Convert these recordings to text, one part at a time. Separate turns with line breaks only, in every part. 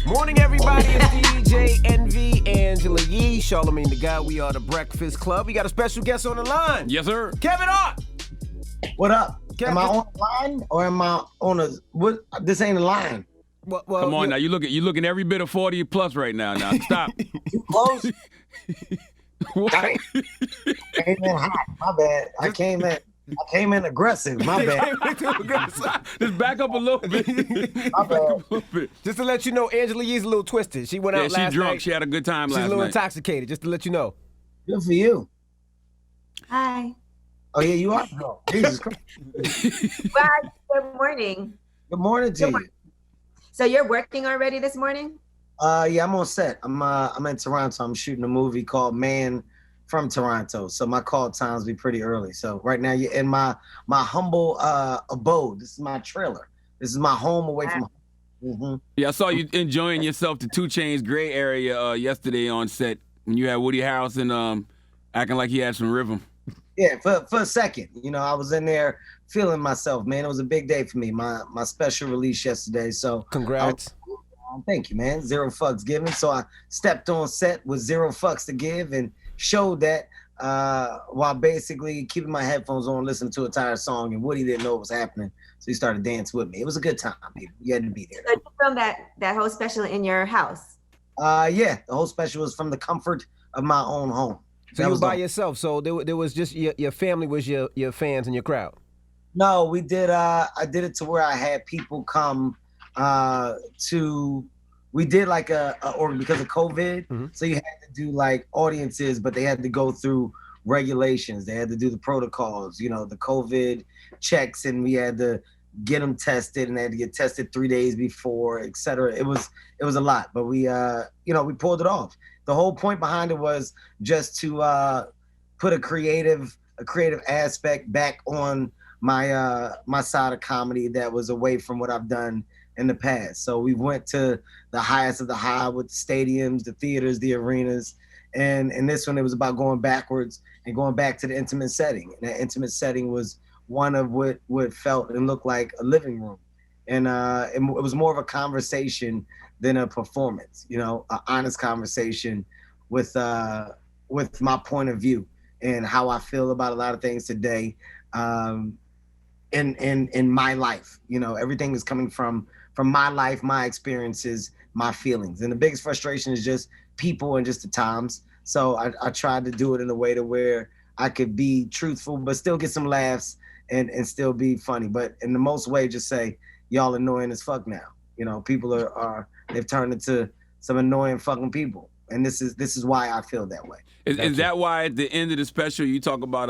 Morning, everybody. It's DJ Envy, Angela Yee, Charlamagne the God. We are the Breakfast Club. We got a special guest on the line.
Yes, sir.
Kevin Hart.
What up?
Kevin.
Am I on the line or am I on a what? This ain't a line.
Well,
come on now. You looking every bit of 40 plus right now. Now stop.
Too close. I came in hot. My bad. I came in aggressive. My bad.
Just back up a little bit.
My bad.
Just to let you know, Angela Yee's a little twisted. She went out last night.
She's drunk. She had a good time last night.
She's a little intoxicated, just to let you know.
Good for you.
Hi.
Oh, yeah, you are drunk. Jesus Christ.
Bye. Good morning.
Good morning to you.
So you're working already this morning?
Yeah, I'm on set. I'm in Toronto. I'm shooting a movie called Man from Toronto. So my call times be pretty early. So right now you're in my humble abode. This is my trailer. This is my home away from home. Mm-hmm.
Yeah, I saw you enjoying yourself the 2 Chainz gray area yesterday on set when you had Woody Harrelson acting like he had some rhythm.
Yeah, for a second. You know, I was in there feeling myself, man. It was a big day for me. My special release yesterday. So
congrats.
Thank you, man. 0 fucks given. So I stepped on set with 0 fucks to give and showed that while basically keeping my headphones on, listening to a entire song, and Woody didn't know what was happening. So he started dancing with me. It was a good time, people. You had to be there.
So you filmed that whole special in your house?
Yeah, the whole special was from the comfort of my own home.
So you were by yourself. So there was just your family was your fans and your crowd.
No, we did. I did it to where I had people come we did like or because of COVID,
mm-hmm.
So you had to do like audiences, but they had to go through regulations. They had to do the protocols, you know, the COVID checks, and we had to get them tested, and they had to get tested 3 days before, et cetera. It was a lot, but we we pulled it off. The whole point behind it was just to put a creative aspect back on my side of comedy that was away from what I've done in the past. So we went to the highest of the high with the stadiums, the theaters, the arenas, and in this one it was about going backwards and going back to the intimate setting. And that intimate setting was one of what felt and looked like a living room, and it was more of a conversation than a performance. You know, an honest conversation with my point of view and how I feel about a lot of things today. In my life, you know, everything is coming from my life, my experiences, my feelings. And the biggest frustration is just people and just the times. So I tried to do it in a way to where I could be truthful, but still get some laughs and still be funny. But in the most way, just say, y'all annoying as fuck now. You know, people they've turned into some annoying fucking people. And this is why I feel that way.
Is that why at the end of the special you talk about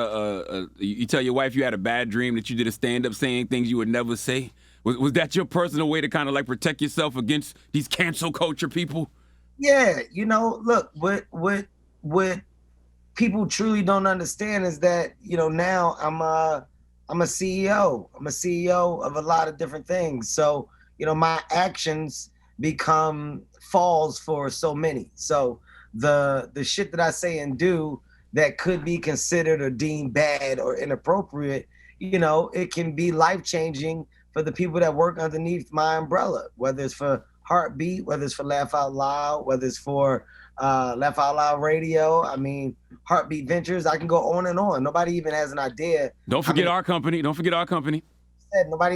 you tell your wife you had a bad dream that you did a stand-up saying things you would never say? Was that your personal way to kind of like protect yourself against these cancel culture people?
Yeah, you know, look, what people truly don't understand is that, you know, now I'm a CEO. I'm a CEO of a lot of different things. So, you know, my actions become falls for so many. So the shit that I say and do that could be considered or deemed bad or inappropriate, you know, it can be life-changing for the people that work underneath my umbrella, whether it's for Heartbeat, whether it's for Laugh Out Loud, whether it's for Laugh Out Loud Radio. I mean, Heartbeat Ventures, I can go on and on. Nobody even has an idea.
Don't forget our company.
Nobody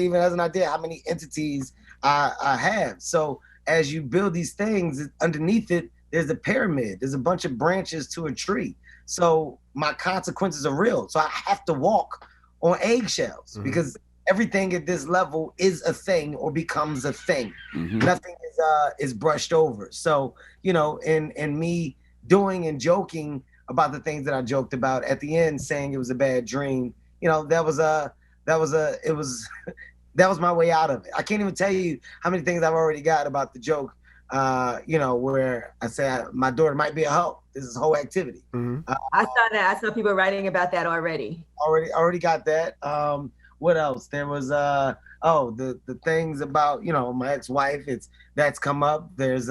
even has an idea how many entities I have. So as you build these things, underneath it, there's a pyramid. There's a bunch of branches to a tree. So my consequences are real. So I have to walk on eggshells because everything at this level is a thing or becomes a thing. Mm-hmm. Nothing is brushed over. So, you know, and me doing and joking about the things that I joked about at the end, saying it was a bad dream, you know, that was my way out of it. I can't even tell you how many things I've already got about the joke, you know, where I say my daughter might be a hoe. This is whole activity.
Mm-hmm.
I saw that. I saw people writing about that already.
Already got that. What else? There was the things about, you know, my ex-wife. That's come up. There's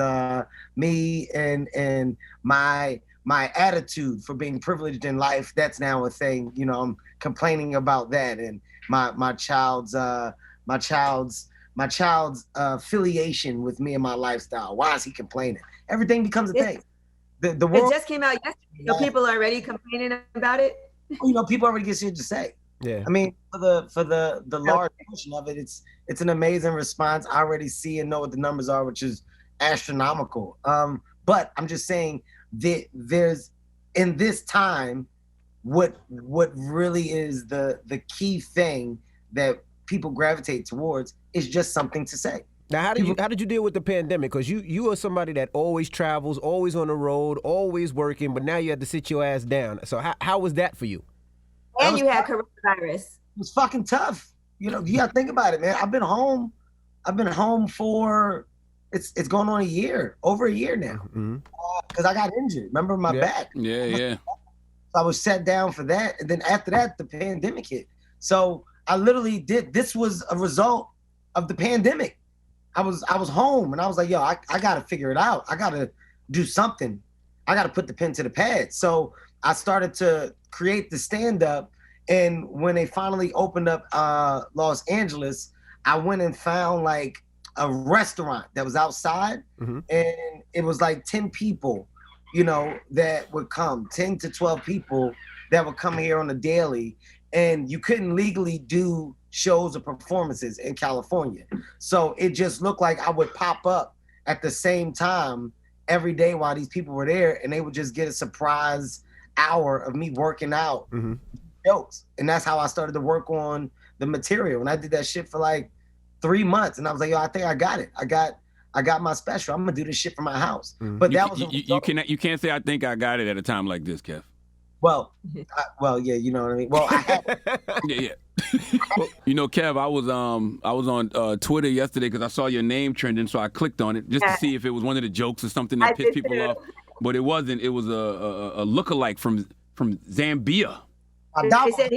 me and my attitude for being privileged in life. That's now a thing. You know, I'm complaining about that, and my child's my child's affiliation with me and my lifestyle. Why is he complaining? Everything becomes a thing. The world,
it just came out yesterday, so people are already complaining about it.
You know, people already get shit to say.
Yeah.
I mean, for the large portion of it, it's an amazing response. I already see and know what the numbers are, which is astronomical. But I'm just saying that there's in this time, what really is the key thing that people gravitate towards is just something to say.
Now, how did you deal with the pandemic? Because you are somebody that always travels, always on the road, always working, but now you had to sit your ass down. So how was that for you?
And you had coronavirus.
It was fucking tough. You know, you gotta think about it, man. I've been home for it's going on over a year now. Because I got injured. Remember my back?
Yeah.
So I was sat down for that, and then after that, the pandemic hit. So I literally did. This was a result of the pandemic. I was home, and I was like, yo, I got to figure it out. I got to do something. I got to put the pen to the pad. So I started to create the stand-up, and when they finally opened up Los Angeles, I went and found like a restaurant that was outside, and it was like 10 people, you know, that would come, 10 to 12 people that would come here on a daily, and you couldn't legally do shows or performances in California. So it just looked like I would pop up at the same time every day while these people were there, and they would just get a surprise hour of me working out jokes. And that's how I started to work on the material. And I did that shit for like 3 months, and I was like, yo, I think I got it. I got my special. I'm gonna do this shit from my house. But that was
you can't say I think I got it at a time like this, Kev.
Well, yeah, you know what I mean. Well, I had
yeah. You know, Kev, I was on Twitter yesterday because I saw your name trending, so I clicked on it just to see if it was one of the jokes or something that pissed people off. But it wasn't. It was a lookalike from Zambia.
He said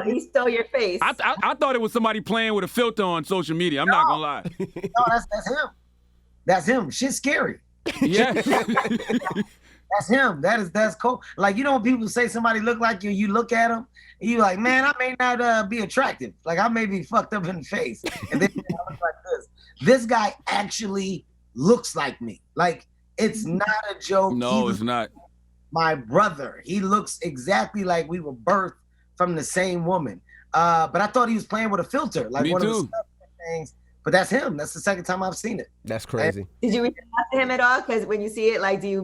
he stole your face.
I thought it was somebody playing with a filter on social media. I'm not gonna lie.
No, that's him. That's him. Shit's scary.
Yeah.
That's him. That's cool. Like, you know, when people say somebody look like you look at them, and you like, man, I may not be attractive. Like, I may be fucked up in the face. And then I look like this. This guy actually looks like me. Like, it's not a joke.
No, it's not.
My brother. He looks exactly like we were birthed from the same woman. But I thought he was playing with a filter. Like,
Me
one
too.
of the things. But that's him. That's the second time I've seen it.
That's crazy.
Did you reach out to him at all? Because when you see it, like, do you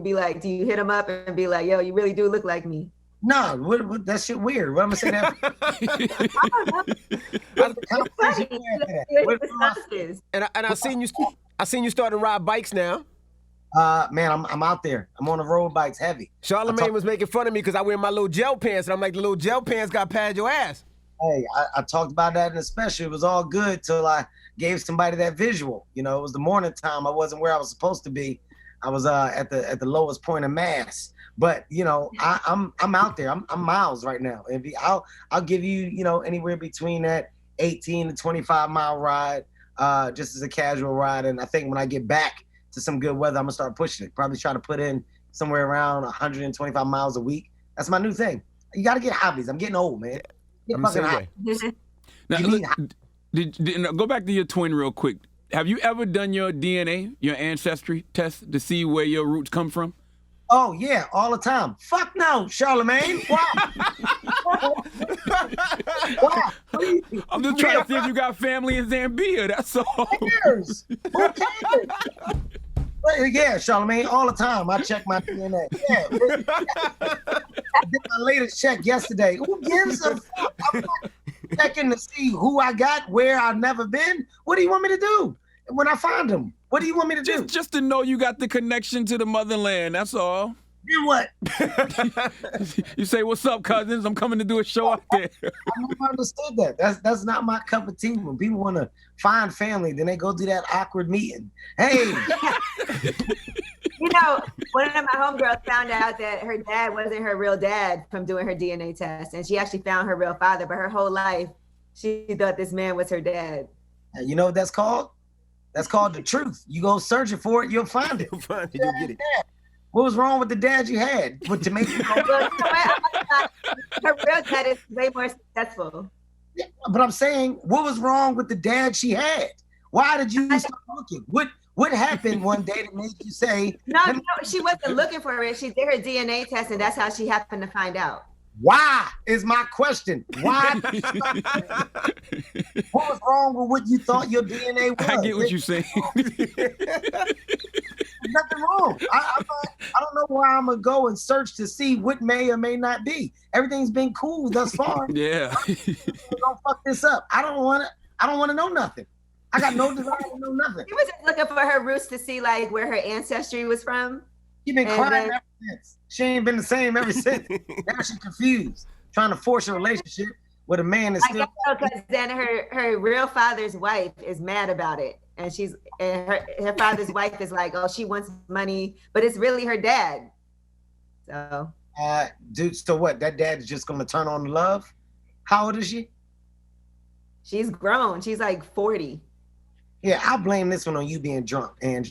hit him up and be like, yo, you really do look like me?
No, what, that shit weird. What am I saying?
And I seen you starting to ride bikes now.
Man, I'm out there. I'm on the road bikes heavy.
Charlamagne was making fun of me because I wear my little gel pants, and I'm like, the little gel pants got pad your ass.
Hey, I talked about that in the special. It was all good till I gave somebody that visual. You know, it was the morning time. I wasn't where I was supposed to be. I was at the lowest point of mass. But you know, I'm out there. I'm miles right now. And I'll give you, you know, anywhere between that 18 to 25 mile ride, just as a casual ride. And I think when I get back to some good weather, I'm gonna start pushing it. Probably try to put in somewhere around 125 miles a week. That's my new thing. You got to get hobbies. I'm getting old, man.
I'm the same way.
Now, look, go back to your twin real quick. Have you ever done your DNA, your ancestry test to see where your roots come from?
Oh, yeah, all the time. Fuck no, Charlamagne. Why? Why?
I'm just trying to see if you got family in Zambia, that's all.
Who cares? Who cares? Yeah, Charlamagne, all the time. I check my DNA. Yeah. I did my latest check yesterday. Who gives a fuck? I'm not checking to see who I got, where I've never been. What do you want me to do when I find them? What do you want me to do?
Just to know you got the connection to the motherland, that's all.
Then what?
You say, what's up, cousins? I'm coming to do a show out there.
I never understood that. That's not my cup of tea. When people want to find family, then they go do that awkward meeting. Hey.
You know, one of my homegirls found out that her dad wasn't her real dad from doing her DNA test. And she actually found her real father, but her whole life, she thought this man was her dad.
You know what that's called? That's called the truth. You go searching for it, you'll find it.
You'll find it, you'll get it.
What was wrong with the dad you had? But to make you go,
her real dad is way more successful.
Yeah, but I'm saying, what was wrong with the dad she had? Why did you start looking? What happened one day that made you say?
No, she wasn't looking for it. She did her DNA test, and that's how she happened to find out.
Why is my question? Why? What was wrong with what you thought your DNA was?
I get what you're saying.
Nothing wrong. I don't know where I'm gonna go and search to see what may or may not be. Everything's been cool thus far.
Yeah.
Don't fuck this up. I don't want to know nothing. I got no desire to know nothing.
She was just looking for her roots to see like where her ancestry was from.
She been crying ever since. She ain't been the same ever since. Now she's confused, trying to force a relationship with a man that's still.
Because then her real father's wife is mad about it, and her father's wife is like, oh, she wants money, but it's really her dad. So.
Dude, so what? That dad is just gonna turn on the love? How old is she?
She's grown. She's like 40.
Yeah, I'll blame this one on you being drunk, and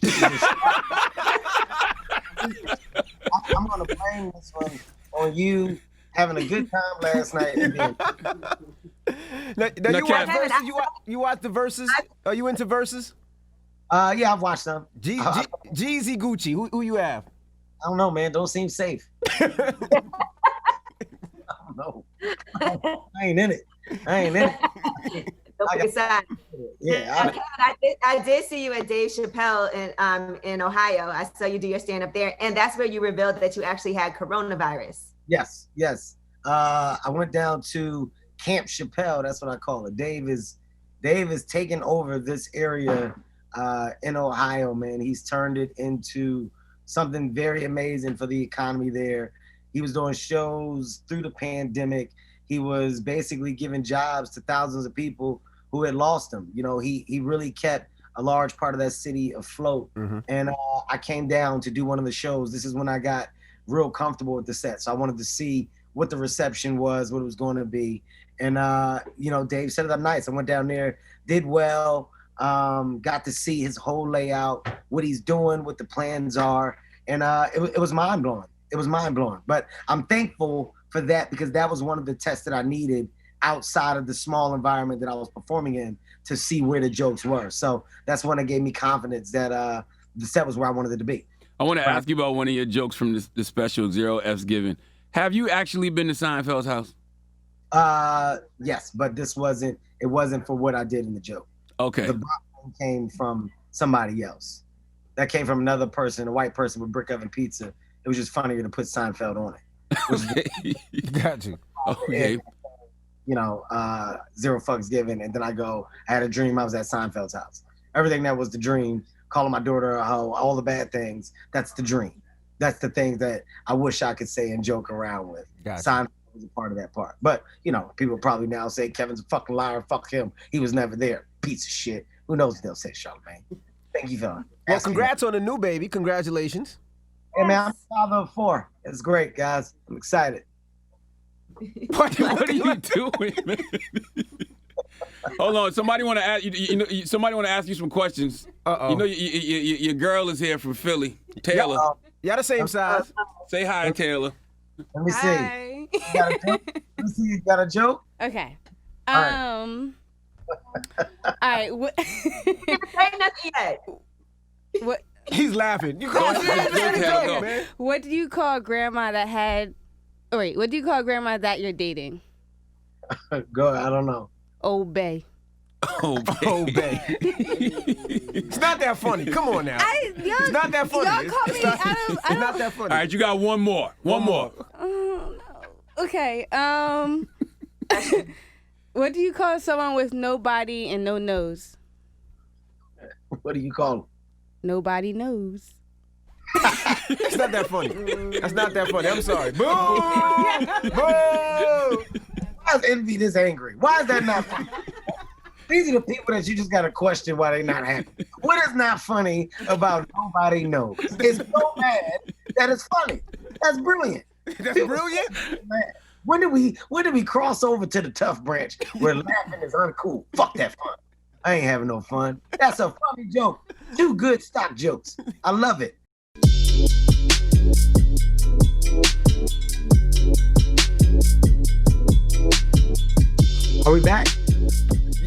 I'm gonna blame this one on you having a good time last night.
You watch the verses? Are you into verses?
Yeah, I've watched them.
Jeezy, Gucci. Who you have?
I don't know, man. Don't seem safe. I don't know. I ain't in it. Yeah,
I did see you at Dave Chappelle in Ohio. I saw you do your stand up there, and that's where you revealed that you actually had coronavirus.
Yes. I went down to Camp Chappelle. That's what I call it. Dave is taking over this area in Ohio, man. He's turned it into something very amazing for the economy there. He was doing shows through the pandemic. He was basically giving jobs to thousands of people who had lost them. You know, he really kept a large part of that city afloat. Mm-hmm. And I came down to do one of the shows. This is when I got real comfortable with the set. So I wanted to see what the reception was, what it was going to be. And, Dave set it up nice. I went down there, did well, got to see his whole layout, what he's doing, what the plans are. And it was mind-blowing. It was mind-blowing. But I'm thankful for that because that was one of the tests that I needed outside of the small environment that I was performing in to see where the jokes were. So that's when it gave me confidence that the set was where I wanted it to be.
I want to ask you about one of your jokes from the special, Zero F's Given. Have you actually been to Seinfeld's house?
Yes, but it wasn't for what I did in the joke.
Okay.
The box came from somebody else. That came from another person, a white person with brick oven pizza. It was just funnier to put Seinfeld on it.
Okay.
Got you.
Okay.
Zero fucks given. And then I had a dream I was at Seinfeld's house. Everything that was the dream, calling my daughter a hoe, all the bad things, that's the dream. That's the things that I wish I could say and joke around with.
Gotcha.
Seinfeld was a part of that part. But, people probably now say Kevin's a fucking liar, fuck him. He was never there. Piece of shit. Who knows what they'll say, Charlamagne. Thank you, Phil.
Well, congrats on the new baby. Congratulations.
Hey, man, I'm father of 4. It's great, guys. I'm excited.
What are you doing, man? Hold on. Somebody want to ask you. Somebody want to ask you some questions.
Uh-oh.
Your girl is here from Philly, Taylor.
Y'all the same size.
Say hi, Taylor.
Let me see.
Hi.
You got a joke? Let me see. You got a joke?
Okay.
All
right.
What? Say nothing yet.
What?
He's laughing.
What do you call grandma that had? Oh, wait. What do you call grandma that you're dating?
Go ahead. I don't know.
Obey.
Obey. It's not that funny. Come on now. It's not that funny.
Y'all call me out of.
It's not that funny.
All right, you got one more. One more.
No. Okay. What do you call someone with no body and no nose?
What do you call them?
Nobody knows.
It's not that funny. That's not that funny. I'm sorry. Boo! Boo!
Why is Envy this angry? Why is that not funny? These are the people that you just got to question why they're not happy. What is not funny about nobody knows? It's so bad that it's funny. That's brilliant.
That's brilliant?
Man, when did we cross over to the tough branch where laughing is uncool? Fuck that fun. I ain't having no fun. That's a funny joke. 2 good stock jokes. I love it. Are we back?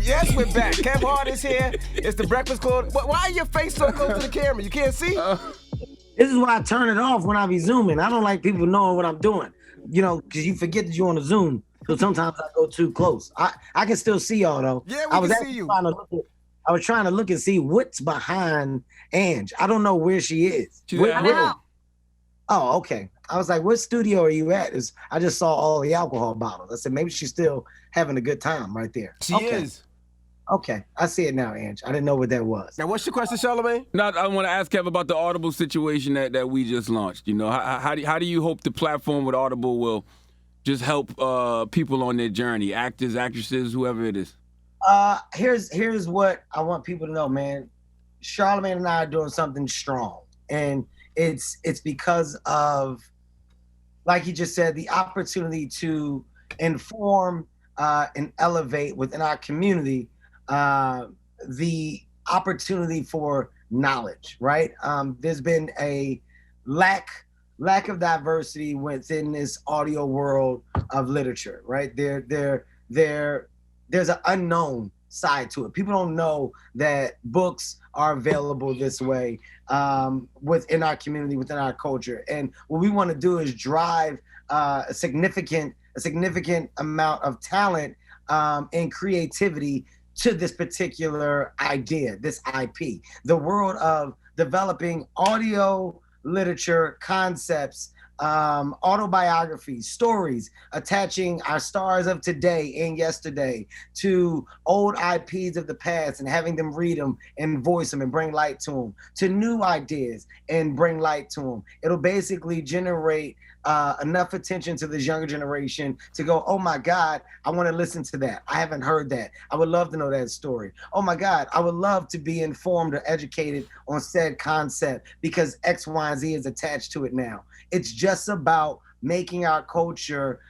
Yes, we're back. Kev Hart is here. It's the Breakfast Club. Why is your face so close to the camera? You can't see?
This is why I turn it off when I be zooming. I don't like people knowing what I'm doing, because you forget that you're on a Zoom. So sometimes I go too close. I can still see y'all though.
Yeah, we can see you.
I was trying to look and see what's behind Ange. I don't know where she is. Oh, okay. I was like, what studio are you at? I just saw all the alcohol bottles. I said, maybe she's still having a good time right there.
She is.
Okay, I see it now, Ange. I didn't know what that was.
Now, what's your question, Charlamagne?
No, I want to ask Kev about the Audible situation that we just launched. How do you hope the platform with Audible will just help people on their journey, actors, actresses, whoever it is?
Here's what I want people to know, man. Charlamagne and I are doing something strong, and it's because of, like you just said, the opportunity to inform and elevate within our community, the opportunity for knowledge, right? There's been a lack of diversity within this audio world of literature, right? There's an unknown side to it. People don't know that books are available this way within our community, within our culture. And what we want to do is drive a significant amount of talent and creativity to this particular idea, this IP. The world of developing audio literature concepts, autobiographies, stories, attaching our stars of today and yesterday to old IPs of the past and having them read them and voice them and bring light to them, to new ideas and bring light to them. It'll basically generate enough attention to this younger generation to go, oh my God, I want to listen to that. I haven't heard that. I would love to know that story. Oh my God, I would love to be informed or educated on said concept because X, Y, and Z is attached to it now. It's just about making our culture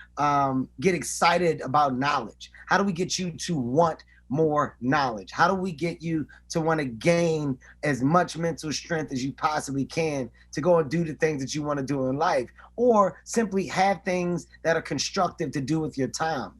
get excited about knowledge. How do we get you to want more knowledge? How do we get you to want to gain as much mental strength as you possibly can to go and do the things that you want to do in life, or simply have things that are constructive to do with your time?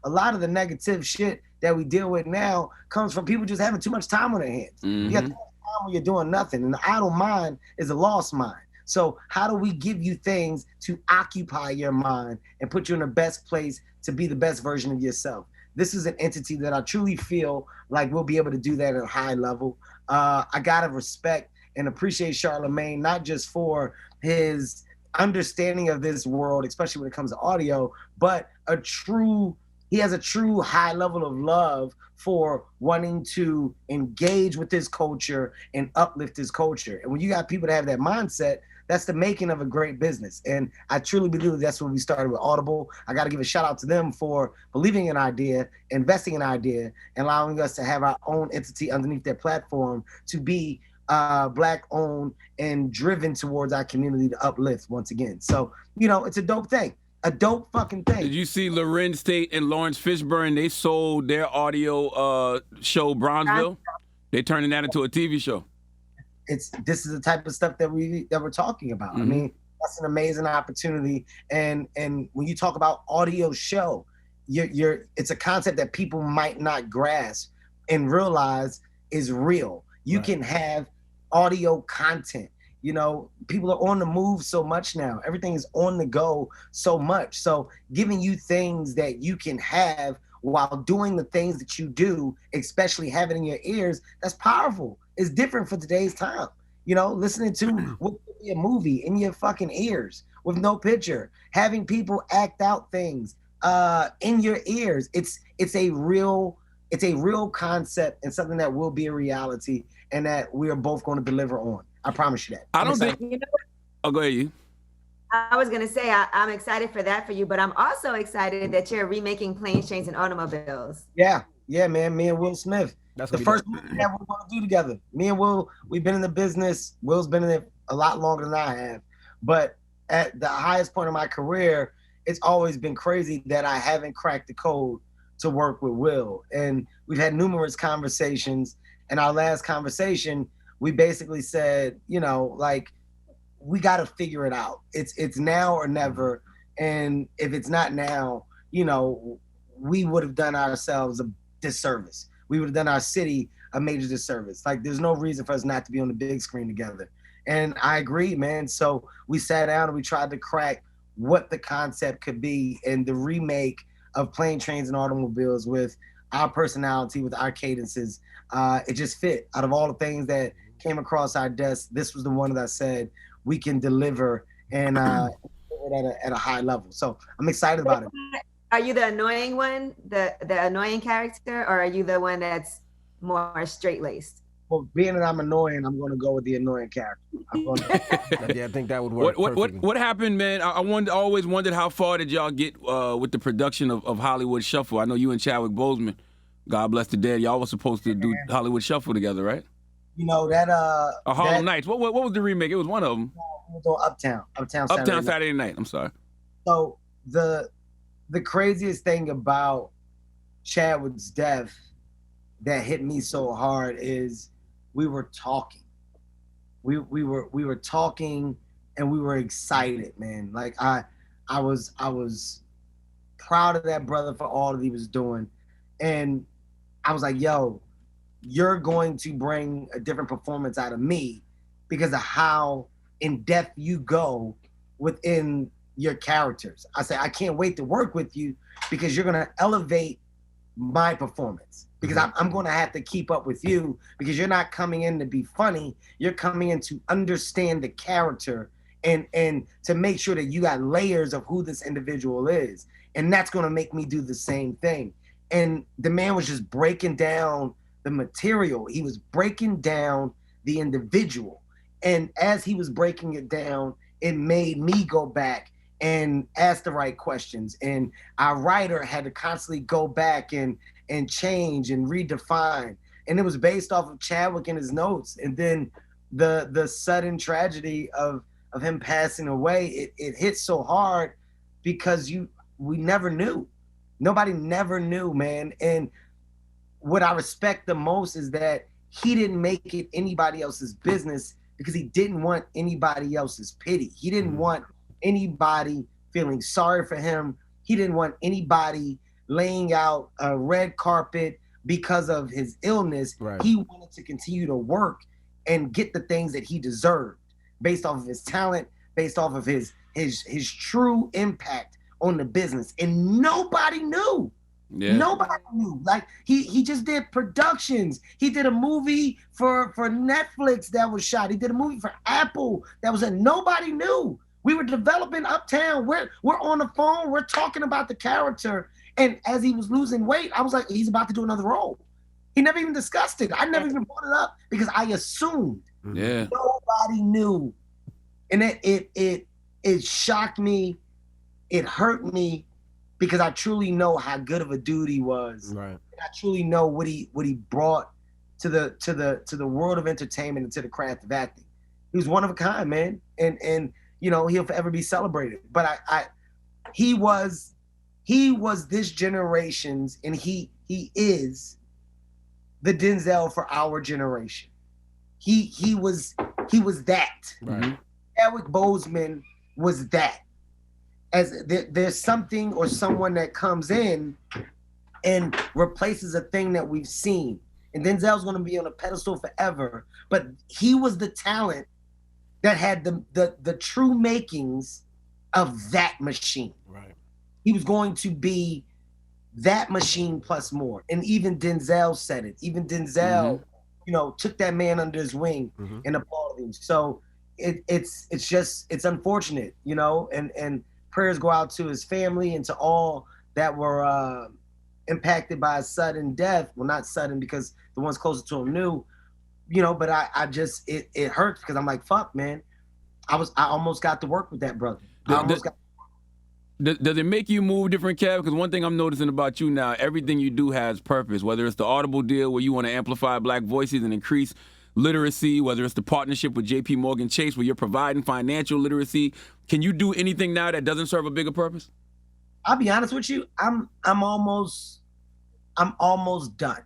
A lot of the negative shit that we deal with now comes from people just having too much time on their hands.
Mm-hmm.
You have too much time when you're doing nothing, and the idle mind is a lost mind. So how do we give you things to occupy your mind and put you in the best place to be the best version of yourself? This is an entity that I truly feel like we'll be able to do that at a high level. I gotta respect and appreciate Charlamagne, not just for his understanding of this world, especially when it comes to audio, but he has a true high level of love for wanting to engage with this culture and uplift this culture. And when you got people that have that mindset, that's the making of a great business. And I truly believe that's when we started with Audible. I got to give a shout out to them for believing in an idea, investing in an idea, and allowing us to have our own entity underneath their platform to be Black owned and driven towards our community to uplift once again. So, it's a dope thing. A dope fucking thing.
Did you see Lorenz Tate and Lawrence Fishburne? They sold their audio show Bronzeville. They turning that into a TV show.
This is the type of stuff that we're talking about. Mm-hmm. I mean, that's an amazing opportunity. And when you talk about audio show, it's a concept that people might not grasp and realize is real. You can have audio content. People are on the move so much now. Everything is on the go so much. So giving you things that you can have while doing the things that you do, especially having in your ears, that's powerful. It's different for today's time. Listening to what could be a movie in your fucking ears with no picture, having people act out things in your ears. It's a real concept and something that will be a reality and that we are both going to deliver on. I promise you that.
I don't think. Oh, go ahead, you.
I was going to say, I'm excited for that for you, but I'm also excited that you're remaking Planes, Trains, and Automobiles.
Yeah, man. Me and Will Smith. That's the first movie that we're going to do together. Me and Will, we've been in the business. Will's been in it a lot longer than I have. But at the highest point of my career, it's always been crazy that I haven't cracked the code to work with Will. And we've had numerous conversations. And our last conversation, we basically said, we got to figure it out. It's now or never. And if it's not now, we would have done ourselves a disservice. we would have done our city a major disservice. Like, there's no reason for us not to be on the big screen together. And I agree, man. So we sat down and we tried to crack what the concept could be, and the remake of Plane, Trains, and Automobiles with our personality, with our cadences. It just fit. Out of all the things that came across our desk, this was the one that I said we can deliver and at a high level. So I'm excited about it.
Are you the annoying one, the annoying character, or are you the one that's more straight-laced?
Well, being that I'm annoying, I'm going to go with the annoying character.
Yeah, I think that would work.
What happened, man? I always wondered how far did y'all get with the production of Hollywood Shuffle? I know you and Chadwick Boseman, God bless the dead, y'all were supposed to do Hollywood Shuffle together, right?
You know that
Harlem Nights. What was the remake? It was one of them.
We were doing Uptown
Saturday Night. I'm sorry.
So the craziest thing about Chadwick's death that hit me so hard is we were talking. We were talking and we were excited, man. Like I was proud of that brother for all that he was doing. And I was like, yo, you're going to bring a different performance out of me because of how in depth you go within your characters. I said, I can't wait to work with you because you're going to elevate my performance, because I'm going to have to keep up with you, because you're not coming in to be funny. You're coming in to understand the character and to make sure that you got layers of who this individual is. And that's going to make me do the same thing. And the man was just breaking down the material. He was breaking down the individual. And as he was breaking it down, it made me go back and ask the right questions. And our writer had to constantly go back and change and redefine. And it was based off of Chadwick and his notes. And then the sudden tragedy of him passing away, it hit so hard because we never knew. Nobody never knew, man. And what I respect the most is that he didn't make it anybody else's business because he didn't want anybody else's pity. He didn't want anybody feeling sorry for him. He didn't want anybody laying out a red carpet because of his illness. Right. He wanted to continue to work and get the things that he deserved based off of his talent, based off of his true impact on the business. And nobody knew. Yeah. Nobody knew. Like he just did productions. He did a movie for Netflix that was shot. He did a movie for Apple that was nobody knew. We were developing Uptown. We're on the phone. We're talking about the character. And as he was losing weight, I was like, he's about to do another role. He never even discussed it. I never even brought it up because I assumed.
Yeah.
Nobody knew. And it shocked me. It hurt me because I truly know how good of a dude he was. Right. And I truly know what he brought to the world of entertainment and to the craft of acting. He was one of a kind, man. And you know, he'll forever be celebrated. But he was this generation's, and he is the Denzel for our generation. He was that. Right. Chadwick Boseman was that. As there's something or someone that comes in and replaces a thing that we've seen. And Denzel's going to be on a pedestal forever. But he was the talent that had the true makings of that machine. Right. He was going to be that machine plus more. And even Denzel said it. Even Denzel, you know, took that man under his wing and applauded him. So it's unfortunate, you know, and prayers go out to his family and to all that were impacted by a sudden death. Well, not sudden because the ones closer to him knew, you know, but I just, it hurts because I'm like, fuck, man. I almost got to work with that brother.
Does it make you move different, Kev? Because one thing I'm noticing about you now, everything you do has purpose, whether it's the Audible deal where you want to amplify Black voices and increase literacy, whether it's the partnership with J.P. Morgan Chase where you're providing financial literacy. Can you do anything now that doesn't serve a bigger purpose?
I'll be honest with you. I'm almost done,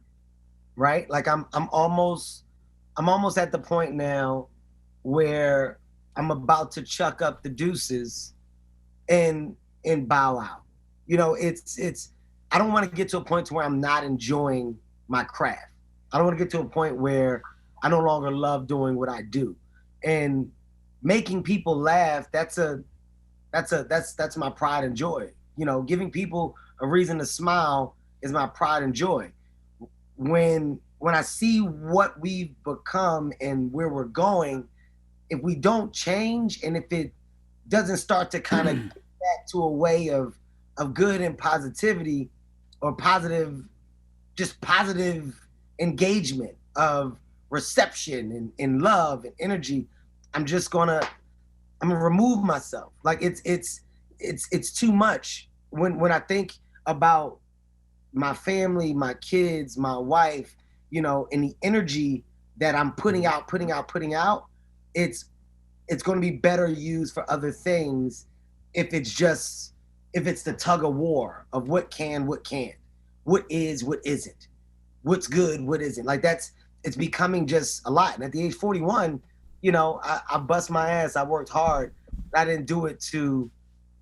right? Like I'm almost at the point now where I'm about to chuck up the deuces and bow out. You know, it's I don't want to get to a point to where I'm not enjoying my craft. I don't want to get to a point where I no longer love doing what I do. And making people laugh, that's my pride and joy. You know, giving people a reason to smile is my pride and joy. When I see what we've become and where we're going, if we don't change and if it doesn't start to kind of get back to a way of good and positivity or positive engagement of reception and love and energy, I'm gonna remove myself. Like it's too much. When I think about my family, my kids, my wife, you know, and the energy that I'm putting out, it's going to be better used for other things if it's the tug of war of what can, what can't, what is, what isn't, what's good, what isn't. Like it's becoming just a lot. And at the age 41, you know, I bust my ass. I worked hard. I didn't do it to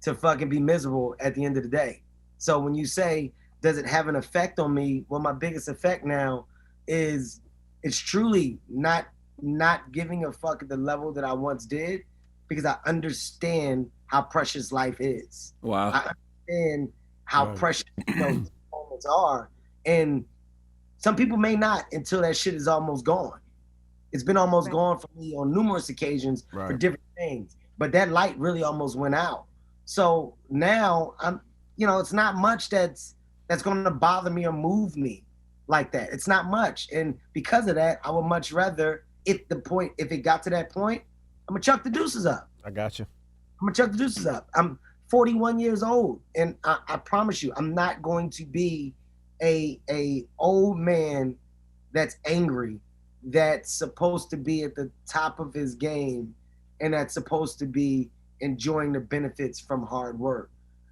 fucking be miserable at the end of the day. So when you say, does it have an effect on me? Well, my biggest effect now is it's truly not giving a fuck at the level that I once did, because I understand how precious life is.
Wow.
I understand how precious those moments are. And some people may not until that shit is almost gone. It's been almost gone for me on numerous occasions for different things. But that light really almost went out. So now it's not much that's going to bother me or move me like that. It's not much. And because of that, I would much rather, if it got to that point, I'm going to chuck the deuces up.
I got you.
I'm going to chuck the deuces up. I'm 41 years old. And I promise you, I'm not going to be a old man that's angry, that's supposed to be at the top of his game, and that's supposed to be enjoying the benefits from hard work.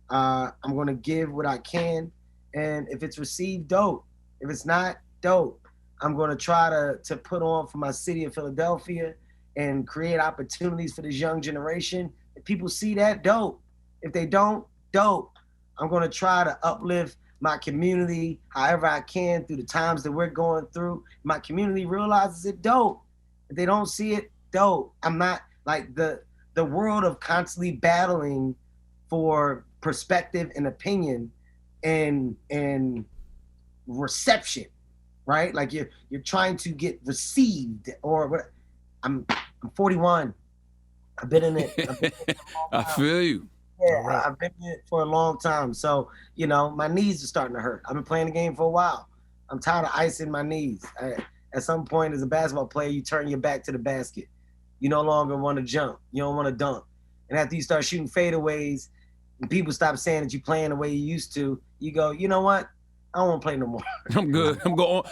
I'm going to give what I can, and if it's received, dope. If it's not, dope. I'm going to try to put on for my city of Philadelphia and create opportunities for this young generation. If people see that, dope. If they don't, dope. I'm going to try to uplift my community however I can through the times that we're going through. My community realizes it, dope. If they don't see it, dope. I'm not like the world of constantly battling for perspective and opinion and reception, right? Like you're trying to get received or what. I'm 41. I've been in it.
I feel you.
Yeah, right. I've been in it for a long time. So, you know, my knees are starting to hurt. I've been playing the game for a while. I'm tired of icing my knees. At some point as a basketball player, you turn your back to the basket. You no longer want to jump. You don't want to dunk. And after you start shooting fadeaways and people stop saying that you're playing the way you used to, you go, you know what? I don't want to play no more.
I'm good.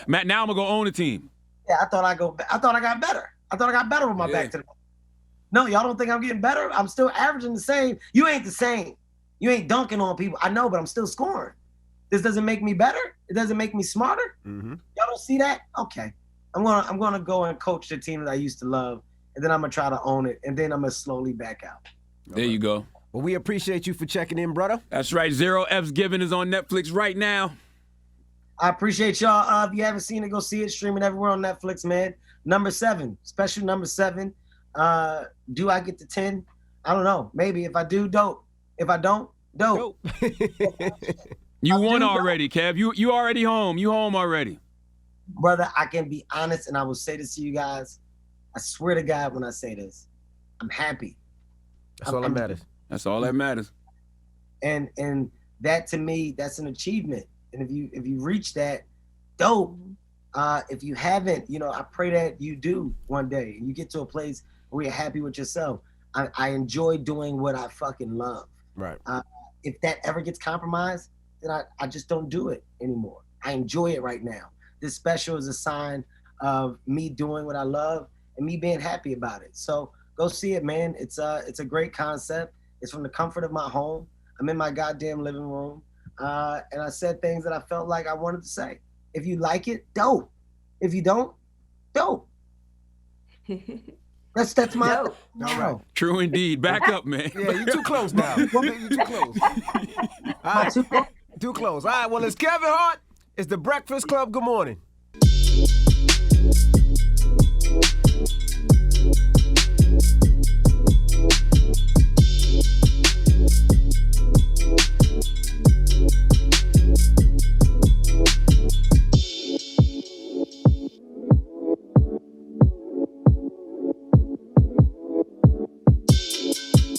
Matt, now I'm going to go own the team.
Yeah, I thought I got better. I thought I got better with my back to the ball. No, y'all don't think I'm getting better? I'm still averaging the same. You ain't the same. You ain't dunking on people. I know, but I'm still scoring. This doesn't make me better. It doesn't make me smarter. Mm-hmm. Y'all don't see that? Okay. I'm gonna go and coach the team that I used to love, and then I'm gonna try to own it, and then I'm gonna slowly back out.
There you go.
Well, we appreciate you for checking in, brother.
That's right. Zero F's Given is on Netflix right now.
I appreciate y'all. If you haven't seen it, go see it. Streaming everywhere on Netflix, man. Number 7, special number 7. Do I get to 10? I don't know. Maybe. If I do, dope. If I don't, dope.
You won already, Kev. You already home. You home already.
Brother, I can be honest, and I will say this to you guys. I swear to God when I say this, I'm happy.
That's all that matters.
That's all that matters.
And that to me, that's an achievement. And if you reach that, dope. If you haven't, I pray that you do one day. And you get to a place where you're happy with yourself. I enjoy doing what I fucking love.
Right.
If that ever gets compromised, then I just don't do it anymore. I enjoy it right now. This special is a sign of me doing what I love and me being happy about it. So go see it, man. It's a great concept. It's from the comfort of my home. I'm in my goddamn living room. And I said things that I felt like I wanted to say. If you like it, dope. If you don't, dope. That's my
all right.
True indeed. Back up, man.
Yeah, you're too close now. You're too close. All right. Too close. All right, well, it's Kevin Hart. It's the Breakfast Club. Good morning.
Bye.